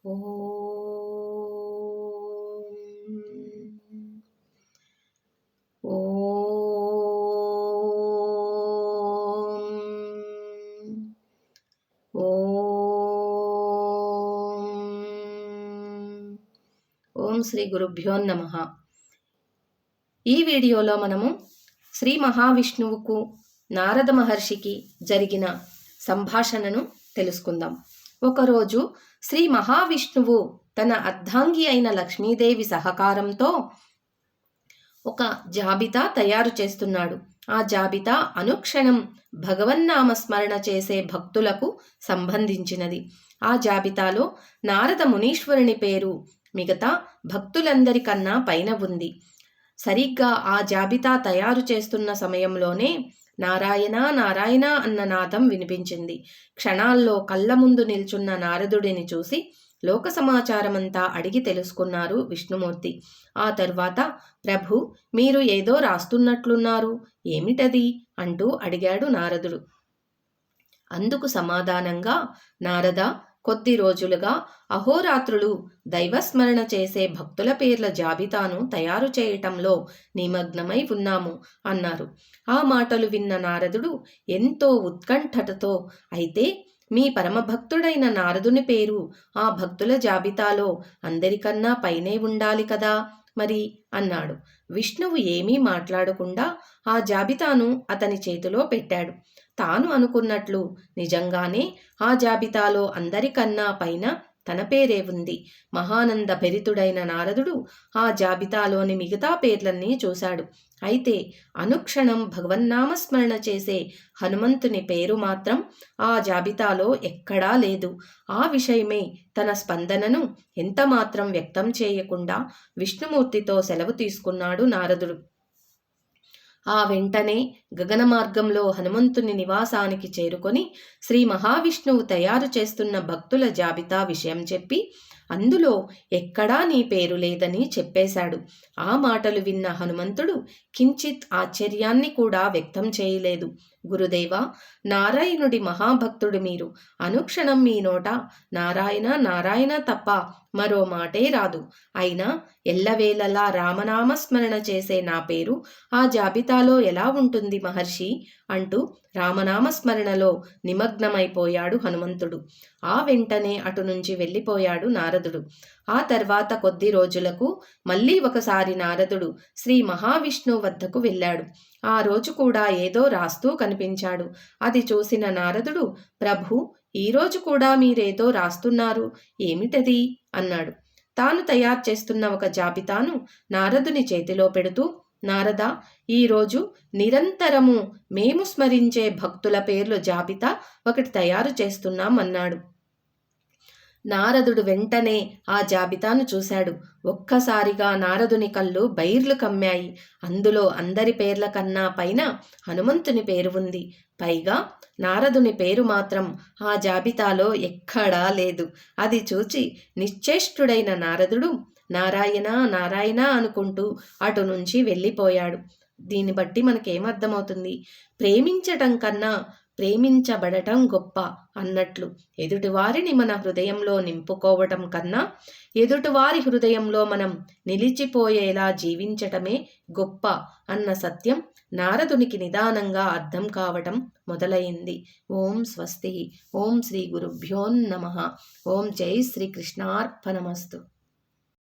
ఓం శ్రీ గురుభ్యో నమః. ఈ వీడియోలో మనము శ్రీ మహావిష్ణువుకు నారద మహర్షికి జరిగిన సంభాషణను తెలుసుకుందాం. ఒకరోజు శ్రీ మహావిష్ణువు తన అర్ధాంగి అయిన లక్ష్మీదేవి సహకారంతో ఒక జాబితా తయారు చేస్తున్నాడు. ఆ జాబితా అనుక్షణం భగవన్నామస్మరణ చేసే భక్తులకు సంబంధించినది. ఆ జాబితాలో నారద మునీశ్వరుని పేరు మిగతా భక్తులందరికన్నా పైన ఉంది. సరిగ్గా ఆ జాబితా తయారు చేస్తున్న సమయంలోనే నారాయణ నారాయణ అన్న నాదం వినిపించింది. క్షణాల్లో కళ్ళ ముందు నిల్చున్న నారదుడిని చూసి లోక సమాచారమంతా అడిగి తెలుసుకున్నారు విష్ణుమూర్తి. ఆ తర్వాత, ప్రభు, మీరు ఏదో రాస్తున్నట్లున్నారు, ఏమిటది అంటూ అడిగాడు నారదుడు. అందుకు సమాధానంగా, నారద, కొద్ది రోజులుగా అహోరాత్రులు దైవస్మరణ చేసే భక్తుల పేర్ల జాబితాను తయారు చేయటంలో నిమగ్నమై ఉన్నాము అన్నారు. ఆ మాటలు విన్న నారదుడు ఎంతో ఉత్కంఠతతో, అయితే మీ పరమభక్తుడైన నారదుని పేరు ఆ భక్తుల జాబితాలో అందరికన్నా పైనే ఉండాలి కదా మరి అన్నాడు. విష్ణువు ఏమీ మాట్లాడకుండా ఆ జాబితాను అతని చేతిలో పెట్టాడు. తాను అనుకున్నట్లు నిజంగానే ఆ జాబితాలో అందరికన్నా పైన తన పేరే ఉంది. మహానంద భరితుడైన నారదుడు ఆ జాబితాలోని మిగతా పేర్లన్నీ చూశాడు. అయితే అనుక్షణం భగవన్నామస్మరణ చేసే హనుమంతుని పేరు మాత్రం ఆ జాబితాలో ఎక్కడా లేదు. ఆ విషయమే తన స్పందనను ఎంతమాత్రం వ్యక్తం చేయకుండా విష్ణుమూర్తితో సెలవు తీసుకున్నాడు నారదుడు. ఆ వెంటనే గగన మార్గంలో హనుమంతుని నివాసానికి చేరుకొని శ్రీ మహావిష్ణువు తయారు చేస్తున్న భక్తుల జాబితా విషయం చెప్పి, అందులో ఎక్కడా నీ పేరు లేదని చెప్పేశాడు. ఆ మాటలు విన్న హనుమంతుడు కించిత్ ఆశ్చర్యాన్ని కూడా వ్యక్తం చేయలేదు. గురుదేవా, నారాయణుడి మహాభక్తుడు మీరు. అనుక్షణం మీ నోట నారాయణ నారాయణ తప్ప మరో మాటే రాదు. అయినా ఎల్లవేళలా రామనామస్మరణ చేసే నా పేరు ఆ జాబితాలో ఎలా ఉంటుంది మహర్షి అంటూ రామనామస్మరణలో నిమగ్నమైపోయాడు హనుమంతుడు. ఆ వెంటనే అటు నుంచి వెళ్ళిపోయాడు నారదుడు. ఆ తర్వాత కొద్ది రోజులకు మళ్ళీ ఒకసారి నారదుడు శ్రీ మహావిష్ణువు వద్దకు వెళ్ళాడు. ఆ రోజు కూడా ఏదో రాస్తూ కనిపించాడు. అది చూసిన నారదుడు, ప్రభు, ఈరోజు కూడా మీరేదో రాస్తున్నారు, ఏమిటది అన్నాడు. తాను తయారు చేస్తున్న ఒక జాబితాను నారదుని చేతిలో పెడుతూ, నారద, ఈరోజు నిరంతరము మేము స్మరించే భక్తుల పేర్ల జాబితా ఒకటి తయారు చేస్తున్నాం అన్నాడు. నారదుడు వెంటనే ఆ జాబితాను చూశాడు. ఒక్కసారిగా నారదుని కళ్ళు బైర్లు కమ్మాయి. అందులో అందరి పేర్ల కన్నా పైన హనుమంతుని పేరు ఉంది. పైగా నారదుని పేరు మాత్రం ఆ జాబితాలో ఎక్కడా లేదు. అది చూచి నిశ్చేష్టుడైన నారదుడు నారాయణ నారాయణ అనుకుంటూ అటు నుంచి వెళ్ళిపోయాడు. దీన్ని బట్టి మనకేమర్థమవుతుంది? ప్రేమించటం కన్నా ప్రేమించబడటం గొప్ప అన్నట్లు ఎదుటివారిని మన హృదయంలో నింపుకోవటం కన్నా ఎదుటివారి హృదయంలో మనం నిలిచిపోయేలా జీవించటమే గొప్ప అన్న సత్యం నారదునికి నిదానంగా అర్థం కావటం మొదలైంది. ఓం స్వస్తి. ఓం శ్రీ గురుభ్యో నమః. ఓం జై శ్రీ కృష్ణార్పణమస్తు.